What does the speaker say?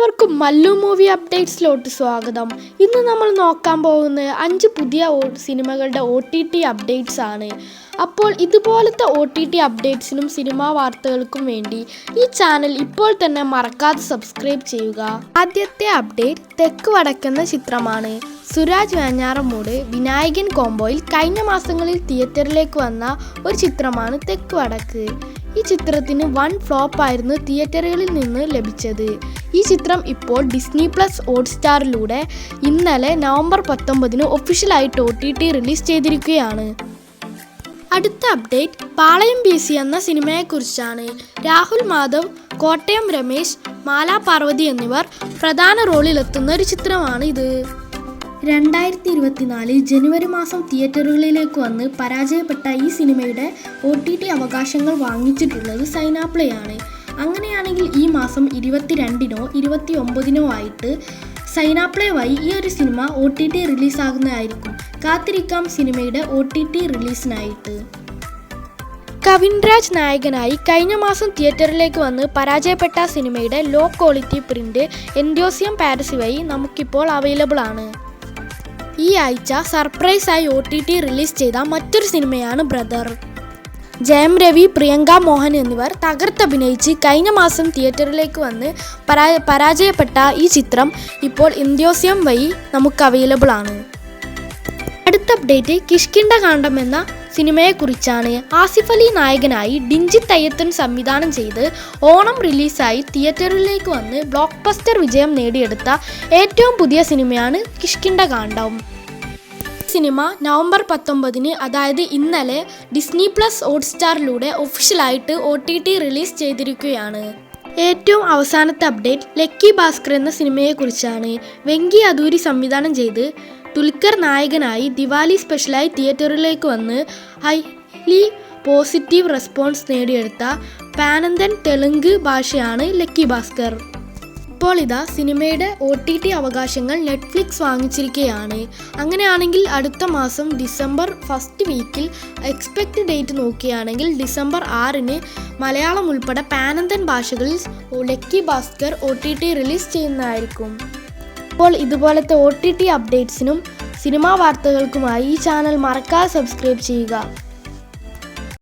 എല്ലാവർക്കും മല്ലു മൂവി അപ്ഡേറ്റ്സിലോട്ട് സ്വാഗതം. ഇന്ന് നമ്മൾ നോക്കാൻ പോകുന്ന 5 പുതിയ സിനിമകളുടെ OTT അപ്ഡേറ്റ്സ് ആണ്. അപ്പോൾ ഇതുപോലത്തെ OTT അപ്ഡേറ്റ്സിനും സിനിമാ വാർത്തകൾക്കും വേണ്ടി ഈ ചാനൽ ഇപ്പോൾ തന്നെ മറക്കാതെ സബ്സ്ക്രൈബ് ചെയ്യുക. ആദ്യത്തെ അപ്ഡേറ്റ് തെക്ക് വടക്കെന്ന ചിത്രമാണ്. സുരാജ് വെഞ്ഞാറമൂട് വിനായകൻ കോംബോയിൽ കഴിഞ്ഞ മാസങ്ങളിൽ തിയേറ്ററിലേക്ക് വന്ന ഒരു ചിത്രമാണ് തെക്ക് വടക്ക്. ഈ ചിത്രത്തിന് വൻ ഫ്ലോപ്പ് ആയിരുന്നു തിയേറ്ററുകളിൽ നിന്ന് ലഭിച്ചത്. ഈ ചിത്രം ഇപ്പോൾ ഡിസ്നി പ്ലസ് ഹോട്ട്സ്റ്റാറിലൂടെ ഇന്നലെ നവംബർ 19 ഒഫീഷ്യലായിട്ട് OTT റിലീസ് ചെയ്തിരിക്കുകയാണ്. അടുത്ത അപ്ഡേറ്റ് പാളയം BC എന്ന സിനിമയെക്കുറിച്ചാണ്. രാഹുൽ മാധവ്, കോട്ടയം രമേശ്, മാലാ പാർവതി എന്നിവർ പ്രധാന റോളിലെത്തുന്ന ഒരു ചിത്രമാണ് ഇത്. 2024 ജനുവരി മാസം തിയേറ്ററുകളിലേക്ക് വന്ന് പരാജയപ്പെട്ട ഈ സിനിമയുടെ OTT അവകാശങ്ങൾ വാങ്ങിച്ചിട്ടുള്ളത് സൈനാപ്ലേ ആണ്. അങ്ങനെയാണെങ്കിൽ ഈ മാസം 22-നോ 29-നോ ആയിട്ട് സൈനാപ്ലേ വഴി ഈ ഒരു സിനിമ OTT റിലീസാകുന്നതായിരിക്കും. കാത്തിരിക്കാം സിനിമയുടെ OTT റിലീസിനായിട്ട്. കവിൻ രാജ് നായകനായി കഴിഞ്ഞ മാസം തിയേറ്ററിലേക്ക് വന്ന് പരാജയപ്പെട്ട സിനിമയുടെ ലോ ക്വാളിറ്റി പ്രിന്റ് എൻഡോസിയം പാരസി വഴി നമുക്കിപ്പോൾ അവൈലബിൾ ആണ്. ഈ ആഴ്ച സർപ്രൈസായി OTT റിലീസ് ചെയ്ത മറ്റൊരു സിനിമയാണ് ബ്രദർ. ജയം രവി, പ്രിയങ്ക മോഹൻ എന്നിവർ തകർത്തഭിനയിച്ച് കഴിഞ്ഞ മാസം തിയേറ്ററിലേക്ക് വന്ന് പരാജയപ്പെട്ട ഈ ചിത്രം ഇപ്പോൾ എൻഡോസിയം വഴി നമുക്ക് അവൈലബിൾ ആണ്. അടുത്ത അപ്ഡേറ്റ് കിഷ്കിന്ധ കാണ്ഡം എന്ന സിനിമയെക്കുറിച്ചാണ്. ആസിഫ് അലി നായകനായി ഡിഞ്ചിത് അയ്യപ്പൻ സംവിധാനം ചെയ്ത് ഓണം റിലീസായി തിയേറ്ററിലേക്ക് വന്ന് ബ്ലോക്ക് ബസ്റ്റർ വിജയം നേടിയെടുത്ത ഏറ്റവും പുതിയ സിനിമയാണ് കിഷ്കിന്ധ കാണ്ഡം. സിനിമ നവംബർ 19 അതായത് ഇന്നലെ ഡിസ്നി പ്ലസ് ഹോട്ട്സ്റ്റാറിലൂടെ ഒഫീഷ്യലായിട്ട് OTT റിലീസ് ചെയ്തിരിക്കുകയാണ്. ഏറ്റവും അവസാനത്തെ അപ്ഡേറ്റ് ലക്കി ഭാസ്കർ എന്ന സിനിമയെക്കുറിച്ചാണ്. വെങ്കി അദൂരി സംവിധാനം ചെയ്ത് ദുൽഖർ നായകനായി ദിവാലി സ്പെഷ്യലായി തിയേറ്ററിലേക്ക് വന്ന് ഹൈലി പോസിറ്റീവ് റെസ്പോൺസ് നേടിയെടുത്ത പാനന്തൻ തെലുങ്ക് ഭാഷയാണ് ലക്കി ഭാസ്കർ. ഇപ്പോൾ ഇതാ സിനിമയുടെ OTT അവകാശങ്ങൾ നെറ്റ്ഫ്ലിക്സ് വാങ്ങിച്ചിരിക്കുകയാണ്. അങ്ങനെയാണെങ്കിൽ അടുത്ത മാസം ഡിസംബർ 1st വീക്കിൽ എക്സ്പെക്ട് ഡേറ്റ് നോക്കുകയാണെങ്കിൽ ഡിസംബർ 6-ന് മലയാളം ഉൾപ്പെടെ പാനന്തൻ ഭാഷകളിൽ ലക്കി ഭാസ്കർ OTT റിലീസ് ചെയ്യുന്നതായിരിക്കും. അപ്പോൾ ഇതുപോലത്തെ OTT അപ്ഡേറ്റ്സിനും സിനിമാ വാർത്തകൾക്കുമായി ഈ ചാനൽ മറക്കാതെ സബ്സ്ക്രൈബ് ചെയ്യുക.